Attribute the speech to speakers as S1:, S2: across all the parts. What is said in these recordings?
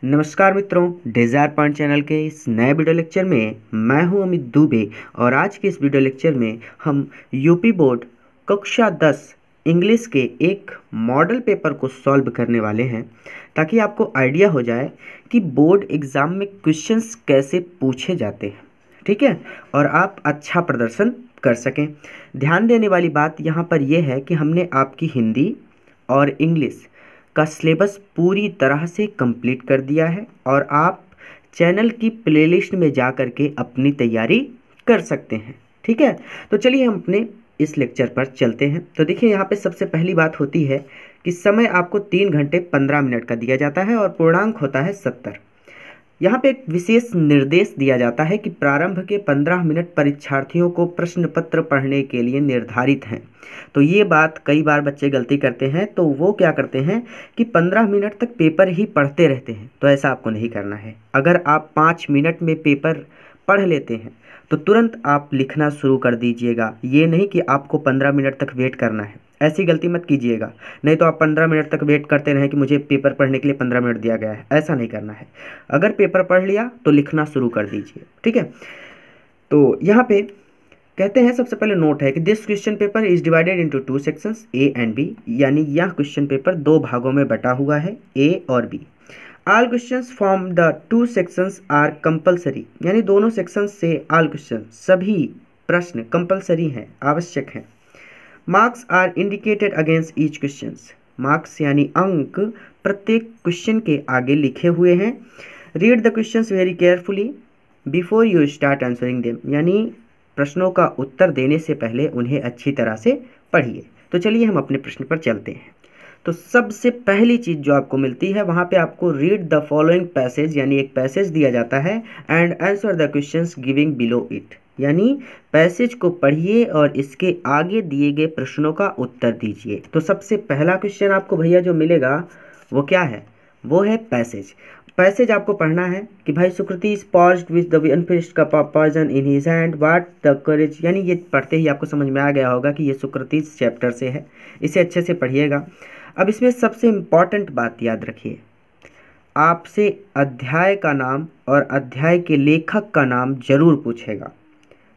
S1: नमस्कार मित्रों, desire point channel के इस नए वीडियो लेक्चर में मैं हूं अमित दुबे। और आज के इस वीडियो लेक्चर में हम यूपी बोर्ड कक्षा 10 इंग्लिश के एक मॉडल पेपर को सॉल्व करने वाले हैं, ताकि आपको आइडिया हो जाए कि बोर्ड एग्ज़ाम में क्वेश्चंस कैसे पूछे जाते हैं। ठीक है, और आप अच्छा प्रदर्शन कर सकें। ध्यान देने वाली बात यहाँ पर यह है कि हमने आपकी हिंदी और इंग्लिश का सिलेबस पूरी तरह से कंप्लीट कर दिया है और आप चैनल की प्लेलिस्ट में जा कर के अपनी तैयारी कर सकते हैं। ठीक है, तो चलिए हम अपने इस लेक्चर पर चलते हैं। तो देखिए, यहाँ पे सबसे पहली बात होती है कि समय आपको 3 घंटे 15 मिनट का दिया जाता है और पूर्णांक होता है 70। यहाँ पे एक विशेष निर्देश दिया जाता है कि प्रारंभ के 15 मिनट परीक्षार्थियों को प्रश्न पत्र पढ़ने के लिए निर्धारित हैं। तो ये बात कई बार बच्चे गलती करते हैं, तो वो क्या करते हैं कि 15 मिनट तक पेपर ही पढ़ते रहते हैं। तो ऐसा आपको नहीं करना है। अगर आप 5 मिनट में पेपर पढ़ लेते हैं तो तुरंत आप लिखना शुरू कर दीजिएगा। ये नहीं कि आपको 15 मिनट तक वेट करना है, ऐसी गलती मत कीजिएगा। नहीं तो आप 15 मिनट तक वेट करते रहें कि मुझे पेपर पढ़ने के लिए 15 मिनट दिया गया है, ऐसा नहीं करना है। अगर पेपर पढ़ लिया तो लिखना शुरू कर दीजिए। ठीक है, तो यहाँ पे कहते हैं, सबसे पहले नोट है कि this question paper is divided into 2 sections A and B, यानी यह क्वेश्चन पेपर 2 भागों में बटा हुआ है, ए और B. All questions from the 2 sections are compulsory, यानी दोनों सेक्शंस से ऑल क्वेश्चन, सभी प्रश्न कंपलसरी हैं, आवश्यक हैं। Marks are indicated against each questions, marks यानी अंक प्रत्येक क्वेश्चन के आगे लिखे हुए हैं। Read the questions very carefully before you start answering them, यानी प्रश्नों का उत्तर देने से पहले उन्हें अच्छी तरह से पढ़िए। तो चलिए हम अपने प्रश्न पर चलते हैं। तो सबसे पहली चीज़ जो आपको मिलती है, वहाँ पे आपको रीड द फॉलोइंग पैसेज, यानी एक पैसेज दिया जाता है, and answer the questions giving below it, यानी पैसेज को पढ़िए और इसके आगे दिए गए प्रश्नों का उत्तर दीजिए। तो सबसे पहला क्वेश्चन आपको भैया जो मिलेगा वो क्या है, वो है पैसेज। पैसेज आपको पढ़ना है कि भाई Socrates paused with the unfinished cup of poison in his hand, what the courage, यानी ये पढ़ते ही आपको समझ में आ गया होगा कि ये सुक्रेटिस चैप्टर से है। इसे अच्छे से पढ़िएगा। अब इसमें सबसे इम्पॉर्टेंट बात याद रखिए, आपसे अध्याय का नाम और अध्याय के लेखक का नाम जरूर पूछेगा।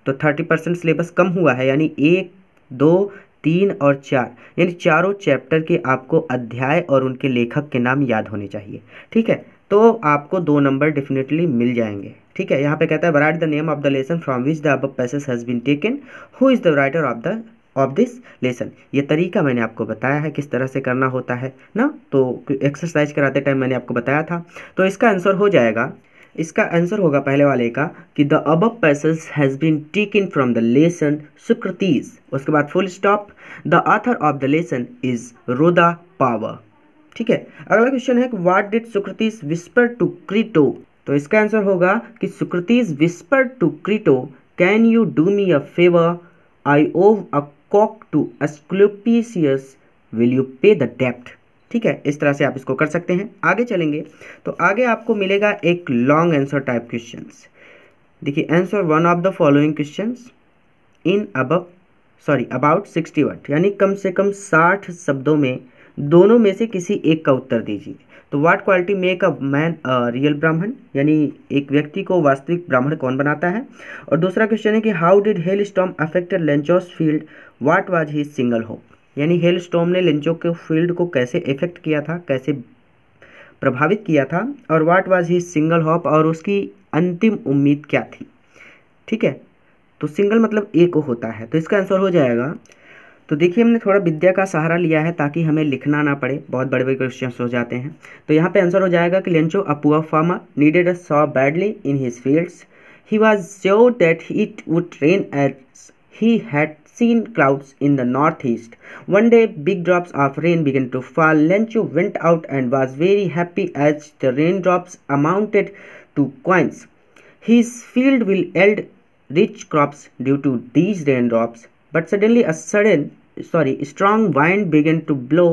S1: तो 30% सिलेबस कम हुआ है, यानी 1, 2, 3 और 4, यानी चारों चैप्टर के आपको अध्याय और उनके लेखक के नाम याद होने चाहिए। ठीक है, तो आपको 2 नंबर डेफिनेटली मिल जाएंगे। ठीक है, यहाँ पे कहता है write the name of the lesson from which the above passage has been taken, who is the writer of this lesson. ये तरीका मैंने आपको बताया है किस तरह से करना होता है ना, तो एक्सरसाइज कराते टाइम मैंने आपको बताया था। तो इसका आंसर हो जाएगा, इसका आंसर होगा पहले वाले का कि the above passage has been taken from the lesson Socrates, उसके बाद full stop, the author of the lesson is Rhoda Power. ठीक है, अगला क्वेश्चन है कि what did Socrates whisper to Crito. तो इसका आंसर होगा कि Socrates whisper to Crito, can you do me a favour, I owe a cock to Asclepius, will you pay the डेप्ट। ठीक है, इस तरह से आप इसको कर सकते हैं। आगे चलेंगे तो आगे आपको मिलेगा एक लॉन्ग आंसर टाइप क्वेश्चंस। देखिए, answer one of the following questions in about 60 word, यानी कम से कम 60 शब्दों में दोनों में से किसी एक का उत्तर दीजिए। तो what quality make a man a real ब्राह्मण, यानी एक व्यक्ति को वास्तविक ब्राह्मण कौन बनाता है। और दूसरा क्वेश्चन है कि how did hail storm affected Lencho's field, what was his single hope, यानी हेल स्टॉर्म ने लेंचो के फील्ड को कैसे इफेक्ट किया था, कैसे प्रभावित किया था, और what was his single hope, और उसकी अंतिम उम्मीद क्या थी। ठीक है, तो सिंगल मतलब एक होता है, तो इसका आंसर हो जाएगा। तो देखिए, हमने थोड़ा विद्या का सहारा लिया है ताकि हमें लिखना ना पड़े, बहुत बड़े बड़े क्वेश्चन हो जाते हैं। तो यहाँ पे आंसर हो जाएगा कि Lencho a poor farmer needed a saw badly in his fields, he was sure that it would rain as he had seen clouds in the northeast. One day big drops of rain began to fall. Lencho went out and was very happy as the raindrops amounted to coins. His field will yield rich crops due to these raindrops. But suddenly strong wind began to blow,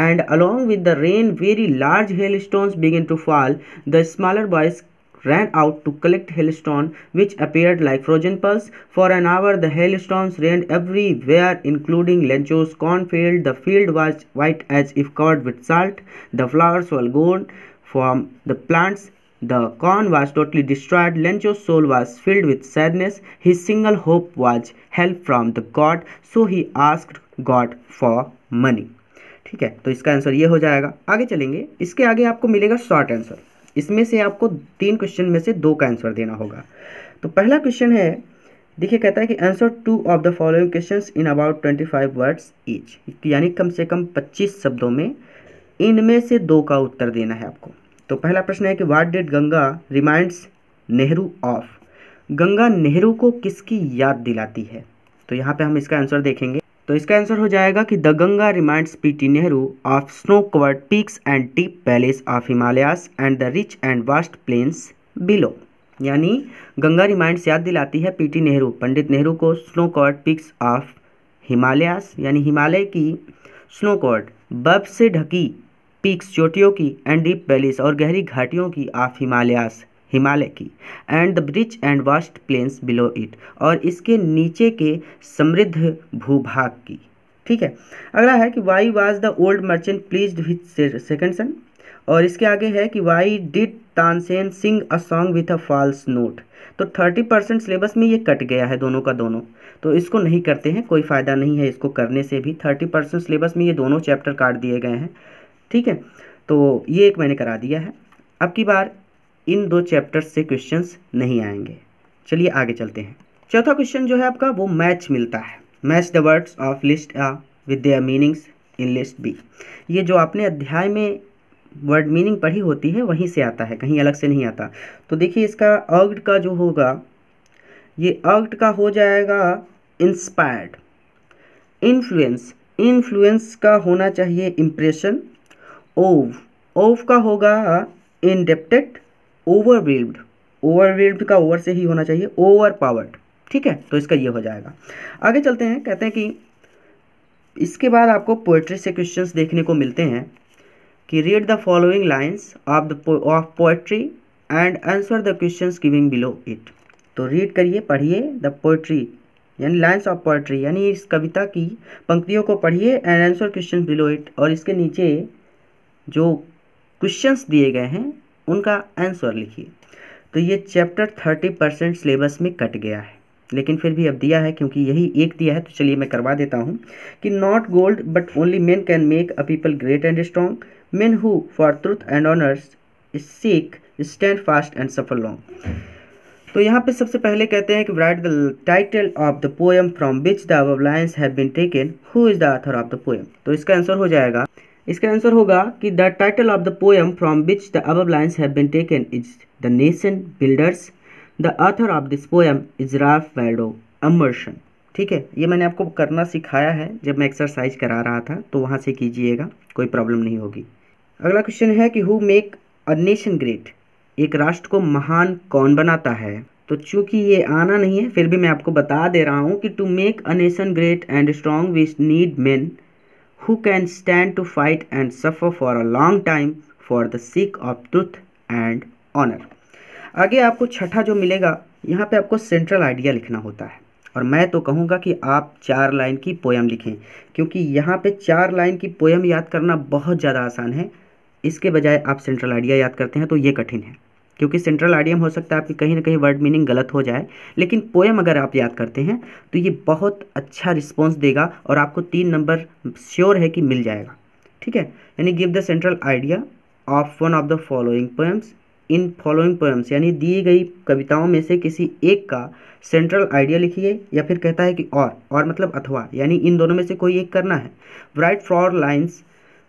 S1: and along with the rain very large hailstones began to fall. The smaller boys ran out to collect hailstones, which appeared like frozen pearls. For an hour the hailstones rained everywhere, including Lencho's cornfield. The field was white as if covered with salt. The flowers were gold from the plants. The corn was totally destroyed. Lencho's soul was filled with sadness. His single hope was help from the God, so he asked God for money. ठीक है, तो इसका answer ये हो जाएगा। आगे चलेंगे, इसके आगे आपको मिलेगा शॉर्ट आंसर। इसमें से आपको 3 क्वेश्चन में से 2 का आंसर देना होगा। तो पहला क्वेश्चन है, देखिए कहता है कि answer 2 of the following questions in about 25 words each, यानी कम से कम 25 शब्दों में इनमें से 2 का उत्तर देना है आपको। तो पहला प्रश्न है कि what did Ganga reminds Nehru of, Ganga Nehru को किसकी याद दिलाती है। तो यहाँ पे हम इसका आंसर देखेंगे। तो इसका आंसर हो जाएगा कि the Ganga reminds PT Nehru of snow covered peaks and deep valleys of Himalayas and the rich and vast plains below, यानी गंगा रिमाइंड्स याद दिलाती है पीटी नेहरू, पंडित नेहरू को snow covered peaks of Himalayas, यानी हिमालय की स्नो कवर्ड बर्फ से ढकी पीक्स चोटियों की, एंड डीप वैलीज और गहरी घाटियों की, ऑफ हिमालयास हिमालय की, and the rich and vast plains below it और इसके नीचे के समृद्ध भूभाग की। ठीक है, अगला है कि why was the old merchant pleased with second son, और इसके आगे है कि why did Tansen sing a song with a false note. तो 30% सिलेबस में ये कट गया है दोनों का दोनों, तो इसको नहीं करते हैं, कोई फ़ायदा नहीं है इसको करने से भी। 30% सिलेबस में ये दोनों चैप्टर काट दिए गए हैं। ठीक है, तो ये एक मैंने करा दिया है। अब की बार इन 2 चैप्टर्स से क्वेश्चंस नहीं आएंगे। चलिए आगे चलते हैं। चौथा क्वेश्चन जो है आपका वो मैच मिलता है, match the words of list A with their meanings in list B। ये जो आपने अध्याय में वर्ड मीनिंग पढ़ी होती है वहीं से आता है, कहीं अलग से नहीं आता। तो देखिए इसका अर्ग्ड का जो होगा, ये अर्ग्ड का हो जाएगा इंस्पायर्ड। इन्फ्लुएंस, इन्फ्लुएंस का होना चाहिए इम्प्रेशन। ओव, ओव का होगा इंडेप्टेड। ओवरवेल्म्ड, ओवरवेल्म्ड का ओवर से ही होना चाहिए, ओवर पावर्ड। ठीक है, तो इसका ये हो जाएगा। आगे चलते हैं, कहते हैं कि इसके बाद आपको पोएट्री से क्वेश्चंस देखने को मिलते हैं कि read the following lines of poetry and answer the questions giving below it. तो रीड करिए, पढ़िए द पोएट्री यानी लाइंस ऑफ पोएट्री, यानी इस कविता की पंक्तियों को पढ़िए and answer question below it, और इसके नीचे जो क्वेश्चंस दिए गए हैं उनका आंसर लिखिए। तो ये चैप्टर 30% सिलेबस में कट गया है, लेकिन फिर भी अब दिया है क्योंकि यही एक दिया है, तो चलिए मैं करवा देता हूँ कि not gold but only men can make a people great and strong, men who for truth and honours seek stand fast and suffer long. तो यहाँ पे सबसे पहले कहते हैं कि write the title of the poem from which the above lines have been taken, who is the author of the poem. तो इसका आंसर हो जाएगा, इसका आंसर होगा कि the title of the poem from which the above lines have been taken is the nation builders, the author of this poem is Ralph Waldo Emerson. ठीक है, ये मैंने आपको करना सिखाया है जब मैं एक्सरसाइज करा रहा था, तो वहाँ से कीजिएगा, कोई प्रॉब्लम नहीं होगी। अगला क्वेश्चन है कि who make a nation great, एक राष्ट्र को महान कौन बनाता है। तो चूंकि ये आना नहीं है फिर भी मैं आपको बता दे रहा हूँ कि to make a nation great and strong we need men who can stand to fight and suffer for a long time for the sake of truth and honor। आगे आपको छठा जो मिलेगा, यहाँ पे आपको सेंट्रल आइडिया लिखना होता है, और मैं तो कहूँगा कि आप 4 लाइन की पोएम लिखें, क्योंकि यहाँ पे 4 लाइन की पोएम याद करना बहुत ज़्यादा आसान है। इसके बजाय आप सेंट्रल आइडिया याद करते हैं तो ये कठिन है, क्योंकि सेंट्रल आइडिया में हो सकता है आपकी कहीं ना कहीं वर्ड मीनिंग गलत हो जाए, लेकिन पोएम अगर आप याद करते हैं तो ये बहुत अच्छा रिस्पॉन्स देगा और आपको 3 नंबर श्योर है कि मिल जाएगा। ठीक है, यानी give the central idea of one of the following poems in following poems, यानी दी गई कविताओं में से किसी एक का सेंट्रल आइडिया लिखिए, या फिर कहता है कि और मतलब अथवा, यानी इन दोनों में से कोई एक करना है। Right 4 lines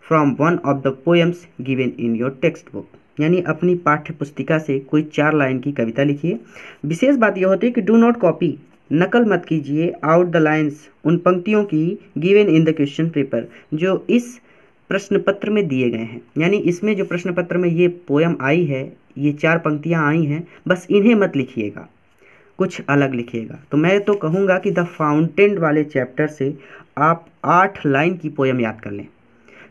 S1: from one of the poems given in your text book, यानी अपनी पाठ्य पुस्तिका से कोई 4 लाइन की कविता लिखिए। विशेष बात यह होती है कि डू नॉट कॉपी, नकल मत कीजिए आउट द लाइन्स, उन पंक्तियों की given in the question paper, जो इस प्रश्न पत्र में दिए गए हैं। यानी इसमें जो प्रश्न पत्र में ये पोएम आई है, ये 4 पंक्तियाँ आई हैं, बस इन्हें मत लिखिएगा, कुछ अलग लिखिएगा। तो मैं तो कहूँगा कि द फाउंटेन वाले चैप्टर से आप 8 लाइन की पोएम याद कर लें,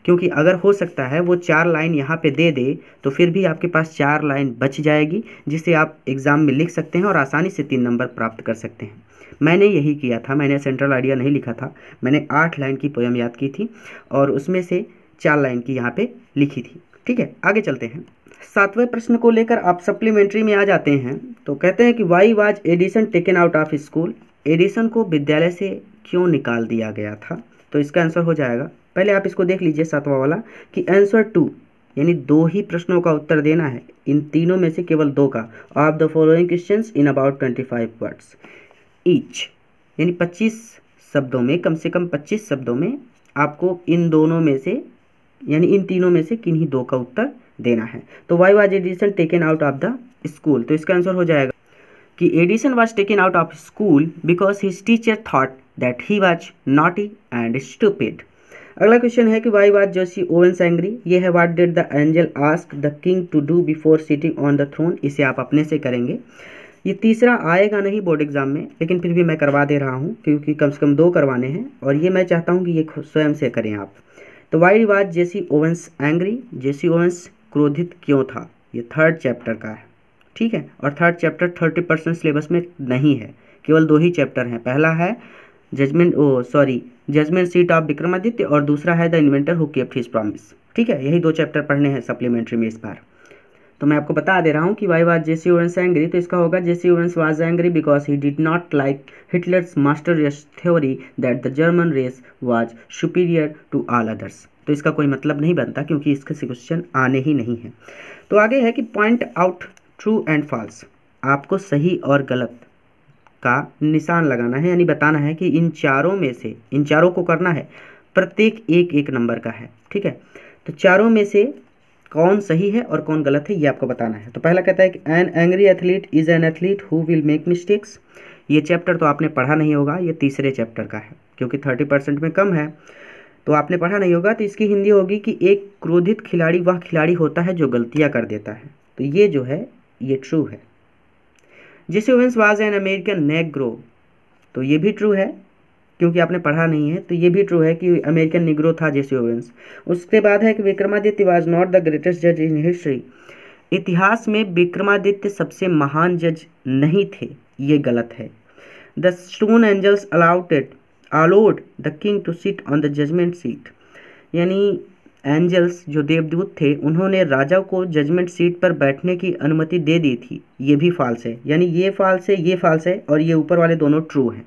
S1: क्योंकि अगर हो सकता है वो 4 लाइन यहाँ पे दे दे तो फिर भी आपके पास 4 लाइन बच जाएगी, जिसे आप एग्ज़ाम में लिख सकते हैं और आसानी से 3 नंबर प्राप्त कर सकते हैं। मैंने यही किया था, मैंने सेंट्रल आइडिया नहीं लिखा था, मैंने 8 लाइन की पोएम याद की थी और उसमें से 4 लाइन की यहाँ पे लिखी थी। ठीक है, आगे चलते हैं। सातवें प्रश्न को लेकर आप सप्लीमेंट्री में आ जाते हैं। तो कहते हैं कि why was Edison taken out of school, Edison को विद्यालय से क्यों निकाल दिया गया था। तो इसका आंसर हो जाएगा, पहले आप इसको देख लीजिए सातवां वाला, कि आंसर टू, यानी दो ही प्रश्नों का उत्तर देना है, इन तीनों में से केवल दो का। Of the following questions in about 25 words each, यानी 25 शब्दों में, कम से कम 25 शब्दों में आपको इन दोनों में से, यानी इन तीनों में से किन्हीं दो का उत्तर देना है। तो why was Edison taken out of the school, तो इसका आंसर हो जाएगा कि Edison was taken out of school because his teacher thought that he was naughty and stupid. अगला क्वेश्चन है कि why was Jesse Owens angry, ये है what did the angel ask the king to do before sitting on the throne, इसे आप अपने से करेंगे। ये तीसरा आएगा नहीं बोर्ड एग्जाम में, लेकिन फिर भी मैं करवा दे रहा हूँ क्योंकि कम से कम दो करवाने हैं और ये मैं चाहता हूँ कि ये स्वयं से करें आप। तो why was Jesse Owens angry, Jesse Owens क्रोधित क्यों था, ये थर्ड चैप्टर का है, ठीक है। और थर्ड चैप्टर 30% सिलेबस में नहीं है, केवल दो ही चैप्टर हैं। पहला है जजमेंट सीट ऑफ विक्रमादित्य और दूसरा है the inventor who kept his promise, ठीक है। यही दो चैप्टर पढ़ने हैं सप्लीमेंट्री में इस बार। तो मैं आपको बता दे रहा हूँ कि why was Jesse Owens angry, तो इसका होगा Jesse Owens was angry because he did not like Hitler's master race theory that the German race was superior to all others. तो इसका कोई मतलब नहीं बनता क्योंकि इसके से क्वेश्चन आने ही नहीं है। तो आगे है कि point out true and false, आपको सही और गलत का निशान लगाना है, यानी बताना है कि इन चारों में से, इन चारों को करना है, प्रत्येक एक एक नंबर का है, ठीक है। तो चारों में से कौन सही है और कौन गलत है ये आपको बताना है। तो पहला कहता है कि an angry athlete is an athlete who will make mistakes, ये चैप्टर तो आपने पढ़ा नहीं होगा, ये तीसरे चैप्टर का है क्योंकि 30% में कम है तो आपने पढ़ा नहीं होगा। तो इसकी हिंदी होगी कि एक क्रोधित खिलाड़ी वह खिलाड़ी होता है जो गलतियां कर देता है। तो ये जो है ये ट्रू है। जेसी Owens was an American Negro, तो ये भी ट्रू है क्योंकि आपने पढ़ा नहीं है, तो ये भी ट्रू है कि अमेरिकन निग्रो था जेसी ओवेंस। उसके बाद है कि Vikramaditya was not the greatest जज इन हिस्ट्री, इतिहास में विक्रमादित्य सबसे महान जज नहीं थे, ये गलत है। The stone angels allowed the king to sit on the judgment seat, यानी एंजल्स जो देवदूत थे उन्होंने राजा को जजमेंट सीट पर बैठने की अनुमति दे दी थी, ये भी फॉल्स है। यानी ये फॉल्स है, ये फॉल्स है और ये ऊपर वाले दोनों ट्रू हैं।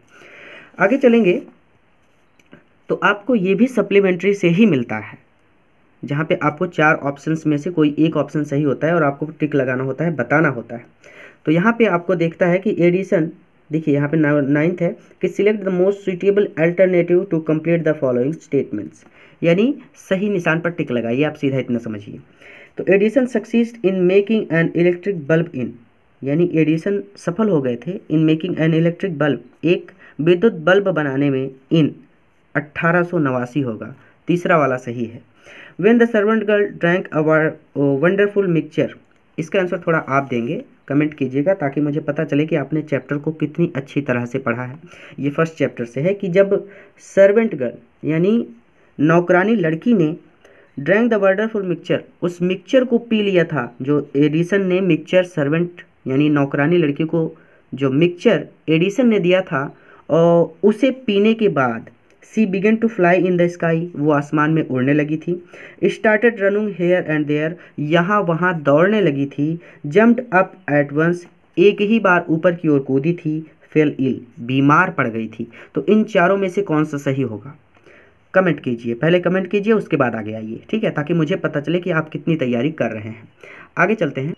S1: आगे चलेंगे तो आपको ये भी सप्लीमेंट्री से ही मिलता है, जहाँ पे आपको चार ऑप्शंस में से कोई एक ऑप्शन सही होता है और आपको टिक लगाना होता है, बताना होता है। तो यहाँ पे आपको देखता है कि एडिशन, देखिए यहाँ पे 9th है कि select the most suitable alternative to complete the following statements, यानी सही निशान पर टिक लगाइए, आप सीधा इतना समझिए। तो Edison succeed in making an electric bulb इन, यानी एडिसन सफल हो गए थे in making an electric bulb, एक विद्युत बल्ब बनाने में, इन 1889 होगा, तीसरा वाला सही है। When the servant girl drank a wonderful mixture, इसका आंसर थोड़ा आप देंगे, कमेंट कीजिएगा ताकि मुझे पता चले कि आपने चैप्टर को कितनी अच्छी तरह से पढ़ा है। ये फर्स्ट चैप्टर से है कि जब सर्वेंट गर्ल यानी नौकरानी लड़की ने ड्रैंक द वंडरफुल मिक्सचर, उस मिक्सचर को पी लिया था, जो एडिसन ने मिक्सचर सर्वेंट यानी नौकरानी लड़की को जो मिक्सचर एडिसन ने दिया था और उसे पीने के बाद she began to fly in the sky, वो आसमान में उड़ने लगी थी। Started running here and there, यहाँ वहाँ दौड़ने लगी थी। जम्प्ड अप एट वंस, एक ही बार ऊपर की ओर कूदी थी। फेल इल, बीमार पड़ गई थी। तो इन चारों में से कौन सा सही होगा, कमेंट कीजिए, पहले कमेंट कीजिए उसके बाद आगे आइए, ठीक है, ताकि मुझे पता चले कि आप कितनी तैयारी कर रहे हैं। आगे चलते हैं।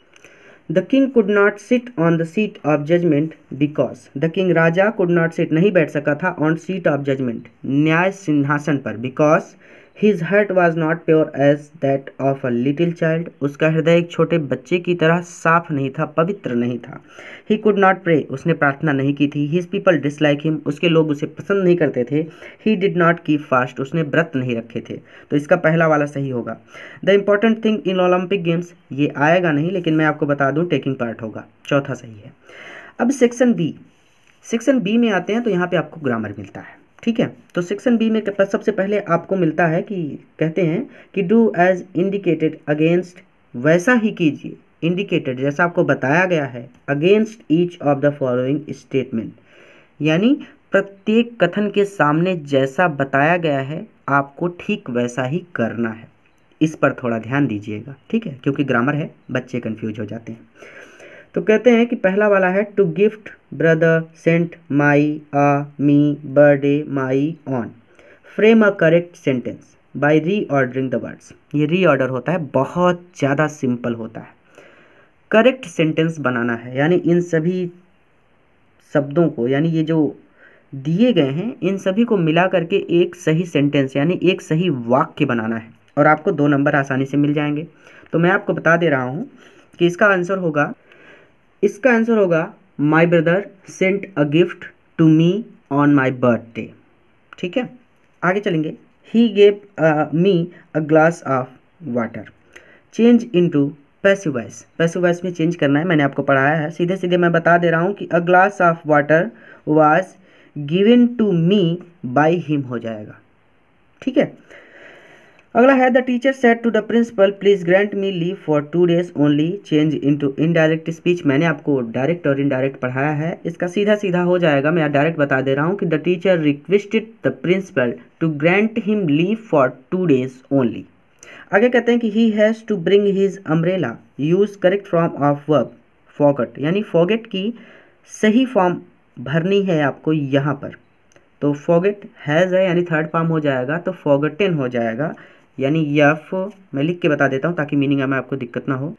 S1: The king could not sit on the seat of judgment because, the king राजा कुड नॉट सिट नहीं बैठ सका था ऑन सीट ऑफ जजमेंट न्याय सिंहासन पर, because his heart was not pure as that of a little child, उसका हृदय एक छोटे बच्चे की तरह साफ नहीं था, पवित्र नहीं था। ही कुड नॉट प्रे, उसने प्रार्थना नहीं की थी। हिज पीपल डिसलाइक हिम, उसके लोग उसे पसंद नहीं करते थे। ही डिड नॉट कीप फास्ट, उसने व्रत नहीं रखे थे। तो इसका पहला वाला सही होगा। The important thing in Olympic games, ये आएगा नहीं लेकिन मैं आपको बता दूं टेकिंग पार्ट होगा, चौथा सही है। अब सेक्शन बी में आते हैं तो यहाँ पे आपको ग्रामर मिलता है, ठीक है। तो सेक्शन बी में सबसे पहले आपको मिलता है कि कहते हैं कि डू एज इंडिकेटेड अगेंस्ट, वैसा ही कीजिए, इंडिकेटेड जैसा आपको बताया गया है, against each of the following statement, यानी प्रत्येक कथन के सामने जैसा बताया गया है आपको ठीक वैसा ही करना है। इस पर थोड़ा ध्यान दीजिएगा, ठीक है, क्योंकि ग्रामर है, बच्चे कंफ्यूज हो जाते हैं। तो कहते हैं कि पहला वाला है to gift brother sent my me birthday my on, frame a correct sentence by reordering the words. ये रीऑर्डर होता है, बहुत ज़्यादा सिंपल होता है। करेक्ट सेंटेंस बनाना है, यानी इन सभी शब्दों को, यानी ये जो दिए गए हैं इन सभी को मिला करके एक सही सेंटेंस यानी एक सही वाक्य बनाना है, और आपको 2 नंबर आसानी से मिल जाएंगे। तो मैं आपको बता दे रहा हूँ कि इसका आंसर होगा my brother sent a gift to me on my birthday. ठीक है, आगे चलेंगे। He gave me a glass of water, change into passive voice. Passive voice में चेंज करना है, मैंने आपको पढ़ाया है, सीधे सीधे मैं बता दे रहा हूँ कि a glass of water was given to me by him हो जाएगा। ठीक है, अगला है the teacher said to the principal please grant me leave for 2 days only, change into indirect speech. मैंने आपको डायरेक्ट और इनडायरेक्ट पढ़ाया है, इसका सीधा सीधा हो जाएगा। मैं डायरेक्ट बता दे रहा हूँ कि the teacher requested the principal to grant him leave for 2 days only. आगे कहते हैं कि he has to bring his umbrella, use correct form of verb forget, यानी फॉरगेट की सही फॉर्म भरनी है आपको यहाँ पर। तो फॉरगेट हैज़ है यानी थर्ड फॉर्म हो जाएगा, तो फॉरगेटन हो जाएगा, यानी यफ, मैं लिख के बता देता हूँ ताकि मीनिंग में आपको दिक्कत ना हो,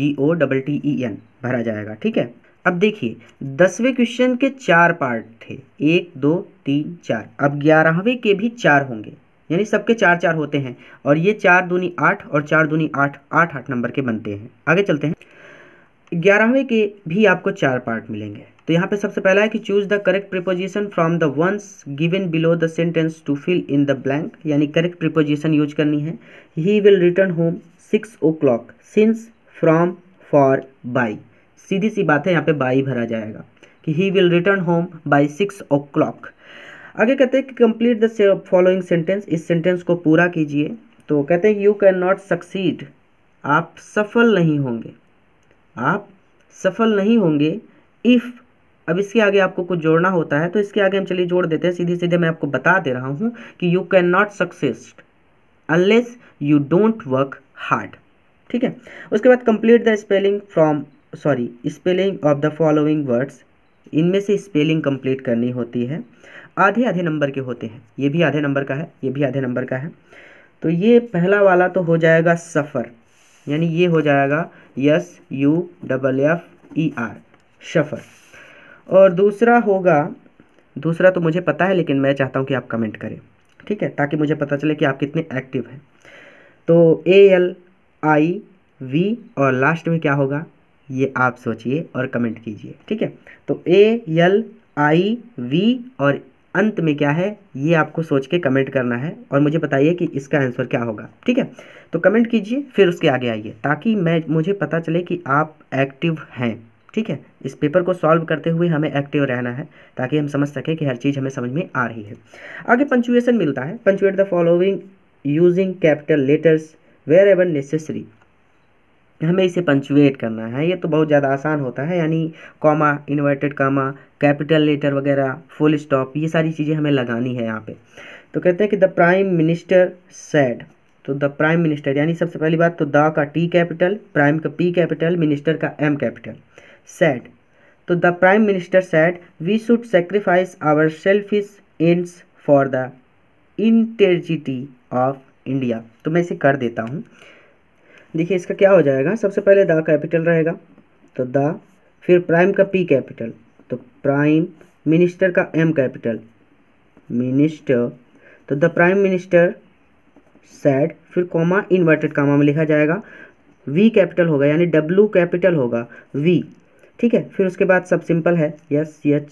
S1: FORGOTTEN भरा जाएगा। ठीक है, अब देखिए 10वें क्वेश्चन के 4 पार्ट थे, 1 2 3 4। अब 11वें के भी 4 होंगे, यानी सबके 4 4 होते हैं, और ये 4 दूनी 8 और 4 दूनी 8, 8 8 नंबर के बनते हैं। आगे चलते हैं, 11वें के भी आपको 4 पार्ट मिलेंगे। तो यहाँ पे सबसे पहला है कि choose the correct preposition from the ones given below the sentence to fill in the blank, यानी करेक्ट प्रीपोजिशन यूज करनी है। He will return home 6 o'clock, since, from, for, by. सीधी सी बात है, यहाँ पे बाई भरा जाएगा कि he will return home by 6 o'clock। आगे कहते हैं कि कंप्लीट द फॉलोइंग सेंटेंस, इस सेंटेंस को पूरा कीजिए। तो कहते हैं यू कैन नॉट सक्सीड, आप सफल नहीं होंगे, आप सफल नहीं होंगे इफ़, अब इसके आगे आपको कुछ जोड़ना होता है, तो इसके आगे हम चलिए जोड़ देते हैं। सीधे सीधे मैं आपको बता दे रहा हूँ कि you can not success unless you don't work hard. ठीक है, उसके बाद complete the spelling spelling of the following words, इनमें से स्पेलिंग कंप्लीट करनी होती है। आधे आधे नंबर के होते हैं, ये भी आधे नंबर का है, ये भी आधे नंबर का है। तो ये पहला वाला तो हो जाएगा सफ़र, यानी ये हो जाएगा SUFFER, सफ़र। और दूसरा होगा, दूसरा तो मुझे पता है लेकिन मैं चाहता हूँ कि आप कमेंट करें, ठीक है, ताकि मुझे पता चले कि आप कितने एक्टिव हैं। तो ALIV और लास्ट में क्या होगा ये आप सोचिए और कमेंट कीजिए। ठीक है, तो ALIV और अंत में क्या है ये आपको सोच के कमेंट करना है, और मुझे बताइए कि इसका आंसर क्या होगा। ठीक है, तो कमेंट कीजिए, फिर उसके आगे आइए, ताकि मुझे पता चले कि आप एक्टिव हैं। ठीक है, इस पेपर को सॉल्व करते हुए हमें एक्टिव रहना है, ताकि हम समझ सकें कि हर चीज़ हमें समझ में आ रही है। आगे पंचुएशन मिलता है, punctuate the following using capital letters wherever एवर नेसेसरी, हमें इसे पंचुएट करना है। ये तो बहुत ज़्यादा आसान होता है, यानी comma, inverted comma, capital letter वगैरह, फुल स्टॉप, ये सारी चीज़ें हमें लगानी है यहाँ पे। तो कहते हैं कि द प्राइम मिनिस्टर सैड, तो द प्राइम मिनिस्टर, यानी सबसे पहली बात तो द का T कैपिटल, प्राइम का P कैपिटल, मिनिस्टर का M कैपिटल, सैड। तो the prime minister said we should sacrifice our selfish ends for the integrity of India. तो मैं इसे कर देता हूँ, देखिए इसका क्या हो जाएगा। सबसे पहले द कैपिटल रहेगा, तो द, फिर प्राइम का P कैपिटल, तो प्राइम, मिनिस्टर का M कैपिटल, मिनिस्टर, तो द प्राइम मिनिस्टर सैड, फिर कॉमा, इन्वर्टेड कॉमा में लिखा जाएगा, V कैपिटल होगा, यानी W कैपिटल होगा, V। ठीक है, फिर उसके बाद सब सिंपल है, SHOULD,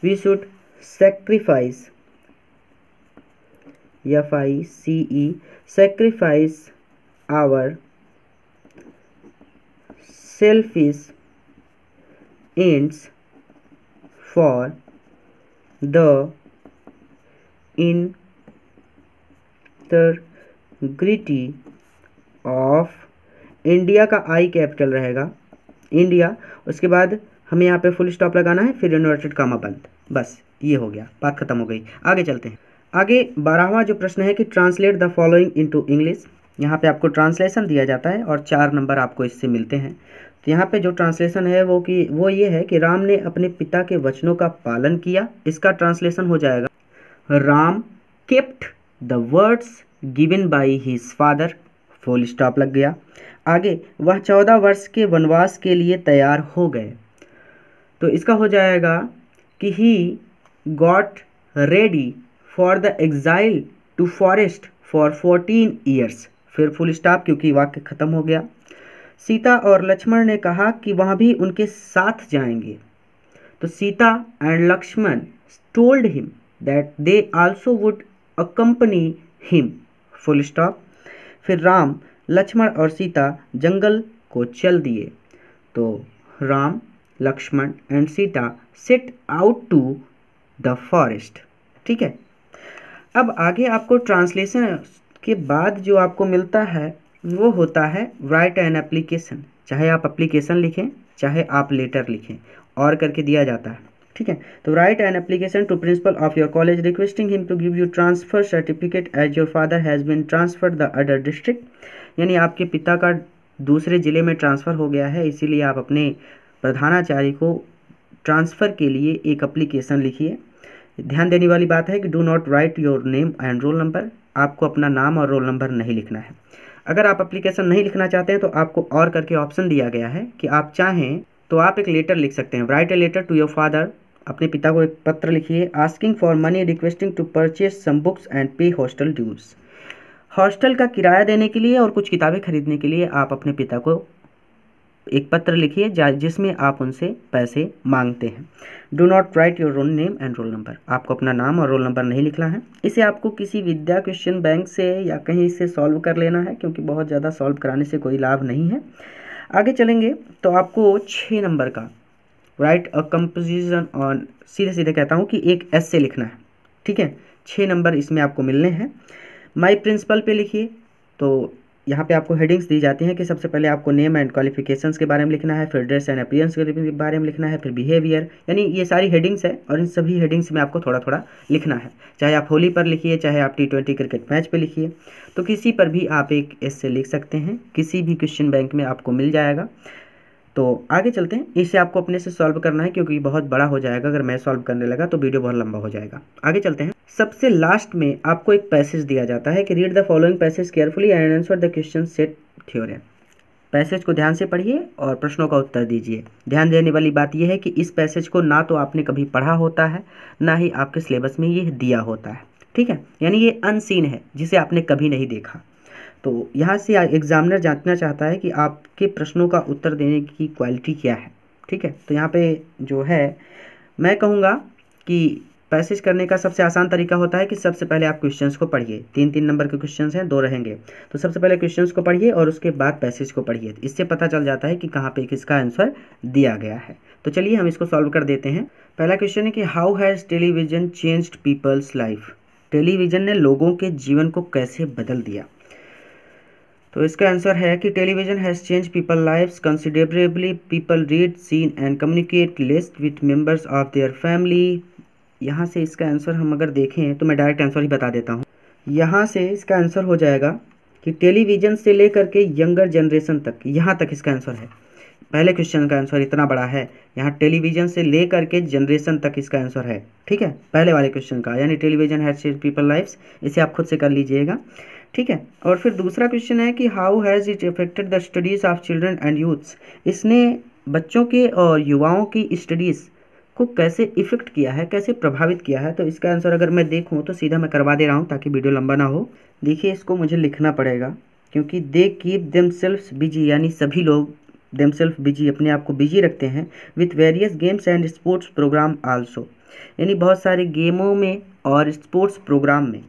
S1: we should sacrifice, FICE, sacrifice our selfish ends for the integrity of India का I कैपिटल रहेगा, इंडिया। उसके बाद हमें यहाँ पे फुल स्टॉप लगाना है, फिर इन्वर्टेड कॉमा बंद, बस ये हो गया, बात खत्म हो गई। आगे चलते हैं, आगे 12वां जो प्रश्न है कि translate the following into English. यहाँ पे आपको ट्रांसलेशन दिया जाता है और 4 नंबर आपको इससे मिलते हैं। तो यहाँ पे जो ट्रांसलेशन है वो ये है कि राम ने अपने पिता के वचनों का पालन किया। इसका ट्रांसलेशन हो जाएगा Ram kept the words given by his father, full stop लग गया। आगे वह 14 वर्ष के वनवास के लिए तैयार हो गए। तो इसका हो जाएगा कि he got ready for the exile to forest for 14 years, फिर फुल स्टॉप क्योंकि वाक्य खत्म हो गया। सीता और लक्ष्मण ने कहा कि वह भी उनके साथ जाएंगे। तो Sita and Lakshman told him that they also would accompany him, full stop. फिर राम, लक्ष्मण और सीता जंगल को चल दिए। तो Ram, Lakshman and Sita set out to the forest. ठीक है, अब आगे आपको ट्रांसलेशन के बाद जो आपको मिलता है वो होता है राइट एन एप्लीकेशन। चाहे आप एप्लीकेशन लिखें चाहे आप लेटर लिखें, और करके दिया जाता है। ठीक है, तो write an application to principal of your college requesting him to give you transfer certificate as your father has been transferred the other district. यानी आपके पिता का दूसरे ज़िले में ट्रांसफ़र हो गया है, इसीलिए आप अपने प्रधानाचार्य को ट्रांसफ़र के लिए एक एप्लीकेशन लिखिए। ध्यान देने वाली बात है कि do not right your name and roll number. आपको अपना नाम और रोल नंबर नहीं लिखना है। अगर आप एप्लीकेशन नहीं लिखना चाहते हैं तो आपको और करके ऑप्शन दिया गया है कि आप चाहें तो आप एक लेटर लिख सकते हैं। Write a letter to your father, अपने पिता को एक पत्र लिखिए। Asking for money requesting to purchase some books and pay hostel dues. Hostel का किराया देने के लिए और कुछ किताबें खरीदने के लिए आप अपने पिता को एक पत्र लिखिए जिसमें आप उनसे पैसे मांगते हैं। Do not right your own name and roll number. आपको अपना नाम और रोल नंबर नहीं लिखना है। इसे आपको किसी विद्या क्वेश्चन बैंक से या कहीं से सॉल्व कर लेना है, क्योंकि बहुत ज़्यादा सॉल्व कराने से कोई लाभ नहीं है। आगे चलेंगे तो आपको 6 नंबर का राइट अ कंपोजिशन ऑन, सीधे सीधे कहता हूँ कि एक एस्से लिखना है। ठीक है, 6 नंबर इसमें आपको मिलने हैं। माई प्रिंसिपल पे लिखिए। तो यहाँ पे आपको हेडिंग्स दी जाती हैं कि सबसे पहले आपको नेम एंड क्वालिफिकेशंस के बारे में लिखना है, फिर ड्रेस एंड अपीयरेंस के बारे में लिखना है, फिर बिहेवियर। यानी ये सारी हेडिंग्स है और इन सभी हेडिंग्स में आपको थोड़ा थोड़ा लिखना है। चाहे आप होली पर लिखिए, चाहे आप T20 क्रिकेट मैच पे लिखिए, तो किसी पर भी आप एक एस्से लिख सकते हैं। किसी भी क्वेश्चन बैंक में आपको मिल जाएगा। तो आगे चलते हैं। इसे आपको अपने से सॉल्व करना है क्योंकि बहुत बड़ा हो जाएगा। अगर मैं सॉल्व करने लगा तो वीडियो बहुत लंबा हो जाएगा। आगे चलते हैं। सबसे लास्ट में आपको एक पैसेज दिया जाता है कि read the following passage carefully and answer the question set theorem. Passage को ध्यान से पढ़िए और प्रश्नों का उत्तर दीजिए। ध्यान देने वाली बात यह है कि इस पैसेज को ना तो आपने कभी पढ़ा होता है, ना ही आपके सिलेबस में ये दिया होता है। ठीक है, यानी ये अनसीन है, जिसे आपने कभी नहीं देखा। तो यहाँ से एग्जामिनर जानना चाहता है कि आपके प्रश्नों का उत्तर देने की क्वालिटी क्या है। ठीक है, तो यहाँ पे जो है मैं कहूँगा कि पैसेज करने का सबसे आसान तरीका होता है कि सबसे पहले आप क्वेश्चंस को पढ़िए। 3-3 नंबर के क्वेश्चंस हैं, 2 रहेंगे। तो सबसे पहले क्वेश्चंस को पढ़िए और उसके बाद पैसेज को पढ़िए। इससे पता चल जाता है कि कहाँ पे किसका आंसर दिया गया है। तो चलिए हम इसको सॉल्व कर देते हैं। पहला क्वेश्चन है कि how has television changed people's life. Television ने लोगों के जीवन को कैसे बदल दिया। तो इसका आंसर है कि television has change people lifes considerably. People read, seen and communicate less with members of their family. यहाँ से इसका आंसर हम अगर देखें तो मैं डायरेक्ट आंसर ही बता देता हूँ। यहाँ से इसका आंसर हो जाएगा कि टेलीविज़न से लेकर के यंगर जनरेशन तक, यहाँ तक इसका आंसर है। पहले क्वेश्चन का आंसर इतना बड़ा है, यहाँ टेलीविज़न से लेकर के जनरेशन तक इसका आंसर है। ठीक है, पहले वाले क्वेश्चन का, यानी television has changed people lifes, इसे आप खुद से कर लीजिएगा। ठीक है, और फिर दूसरा क्वेश्चन है कि how has it affected the studies of children and youths. इसने बच्चों के और युवाओं की स्टडीज़ को कैसे इफेक्ट किया है, कैसे प्रभावित किया है। तो इसका आंसर अगर मैं देखूं तो सीधा मैं करवा दे रहा हूं ताकि वीडियो लंबा ना हो। देखिए, इसको मुझे लिखना पड़ेगा क्योंकि दे कीप देमसेल्व्स बिजी, यानी सभी लोग देमसेल्फ बिजी, अपने आप को बिजी रखते हैं with various games and sports program also, यानी बहुत सारे गेमों में और स्पोर्ट्स प्रोग्राम में।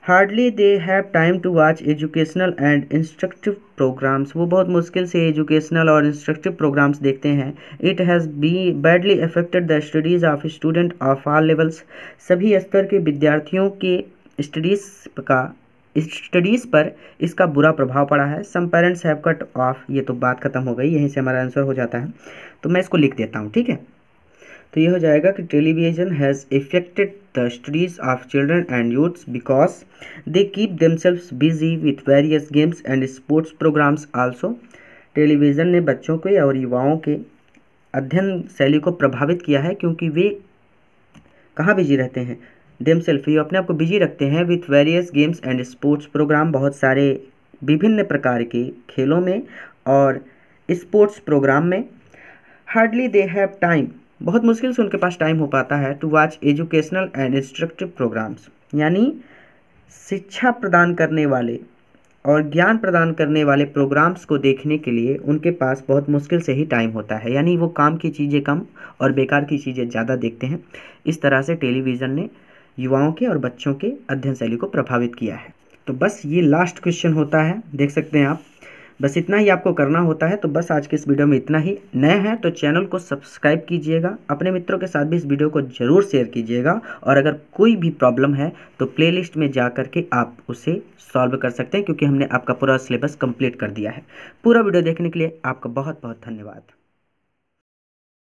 S1: Hardly they have time to watch educational and instructive programs. वो बहुत मुश्किल से एजुकेशनल और इंस्ट्रक्टिव प्रोग्राम्स देखते हैं। It has be badly affected the studies of student of all levels. सभी स्तर के विद्यार्थियों के स्टडीज़ पर इसका बुरा प्रभाव पड़ा है। Some parents have cut off, ये तो बात खत्म हो गई, यहीं से हमारा आंसर हो जाता है। तो मैं इसको लिख देता हूँ। ठीक है, तो ये हो जाएगा कि television has effected the studies of children and youths because they keep themselves busy with various games and sports programs also. Television ने बच्चों के और युवाओं के अध्ययन शैली को प्रभावित किया है क्योंकि वे कहाँ बिजी रहते हैं, देमसेल्फ, ये अपने आप को बिजी रखते हैं with various games and sports program, बहुत सारे विभिन्न प्रकार के खेलों में और स्पोर्ट्स प्रोग्राम में। हार्डली दे हैव टाइम, बहुत मुश्किल से उनके पास टाइम हो पाता है to watch educational and instructive programs, यानी शिक्षा प्रदान करने वाले और ज्ञान प्रदान करने वाले प्रोग्राम्स को देखने के लिए उनके पास बहुत मुश्किल से ही टाइम होता है, यानी वो काम की चीज़ें कम और बेकार की चीज़ें ज़्यादा देखते हैं। इस तरह से टेलीविज़न ने युवाओं के और बच्चों के अध्ययन शैली को प्रभावित किया है। तो बस ये लास्ट क्वेश्चन होता है, देख सकते हैं आप। बस इतना ही आपको करना होता है। तो बस आज के इस वीडियो में इतना ही। नए हैं तो चैनल को सब्सक्राइब कीजिएगा, अपने मित्रों के साथ भी इस वीडियो को ज़रूर शेयर कीजिएगा, और अगर कोई भी प्रॉब्लम है तो प्लेलिस्ट में जा कर के आप उसे सॉल्व कर सकते हैं, क्योंकि हमने आपका पूरा सिलेबस कंप्लीट कर दिया है। पूरा वीडियो देखने के लिए आपका बहुत बहुत धन्यवाद।